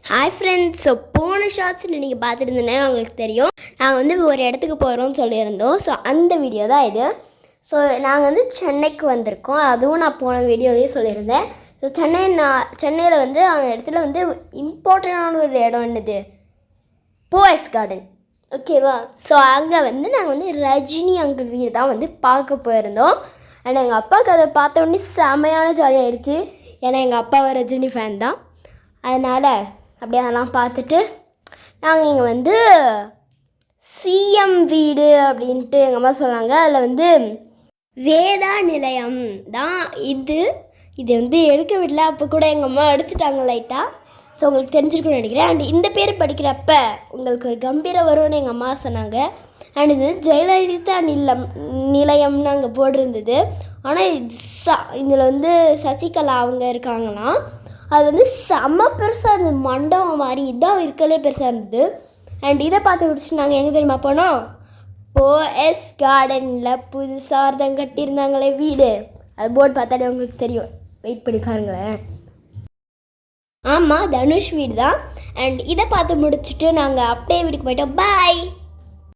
Hi friends. So போன ஷார்ட்ஸில் நீங்கள் பார்த்துருந்தீங்கன்னா உங்களுக்கு தெரியும், நாங்கள் வந்து ஒரு இடத்துக்கு போகிறோம்னு சொல்லியிருந்தோம். ஸோ அந்த வீடியோ தான் இது. ஸோ நாங்கள் வந்து சென்னைக்கு வந்திருக்கோம். அதுவும் நான் போன வீடியோலேயே சொல்லியிருந்தேன். ஸோ சென்னையில் வந்து அந்த இடத்துல வந்து இம்பார்ட்டண்டான ஒரு இடம் என்னது, போயஸ் கார்டன். ஓகேவா? ஸோ அங்கே வந்து நாங்கள் வந்து ரஜினி அங்கிள் வீடு தான் வந்து பார்க்க போயிருந்தோம். ஆனால் எங்கள் அப்பாவுக்கு அதை பார்த்த உடனே செமையான ஜாலியாகிடுச்சு. ஏன்னா எங்கள் அப்பாவை ரஜினி ஃபேன் தான். அதனால் அப்படியே அதெல்லாம் பார்த்துட்டு நாங்கள் இங்கே வந்து சிஎம் வீடு அப்படின்ட்டு எங்கள் அம்மா சொன்னாங்க. அதில் வந்து வேதா நிலையம் தான் இது வந்து எடுக்க விடல. அப்போ கூட எங்கள் அம்மா எடுத்துட்டாங்க லைட்டாக. ஸோ உங்களுக்கு தெரிஞ்சிருக்குன்னு நினைக்கிறேன். அண்ட் இந்த பேர் படிக்கிறப்ப உங்களுக்கு ஒரு கம்பீரம் வரும்னு எங்கள் அம்மா சொன்னாங்க. அண்ட் இது ஜெயலலிதா நிலையம்னு அங்கே போட்டிருந்தது. ஆனால் இதில் வந்து சசிகலா அவங்க இருக்காங்களாம். அது வந்து செம்ம பெருசாக இருந்தது, மண்டபம் மாதிரி. இதுதான் இருக்கலே பெருசாக இருந்தது. அண்ட் இதை பார்த்து முடிச்சுட்டு நாங்கள் எங்கே தெரியுமா போனோம், போயஸ் கார்டனில் புதுசாக ஒருத்தங்க கட்டியிருந்தாங்களே வீடு, அது போர்டு பார்த்தாலே உங்களுக்கு தெரியும். வெயிட் பண்ணி பாருங்களேன். ஆமாம், தனுஷ் வீடு தான். அண்ட் இதை பார்த்து முடிச்சுட்டு நாங்கள் அப்படியே வீட்டுக்கு போயிட்டோம். பாய்.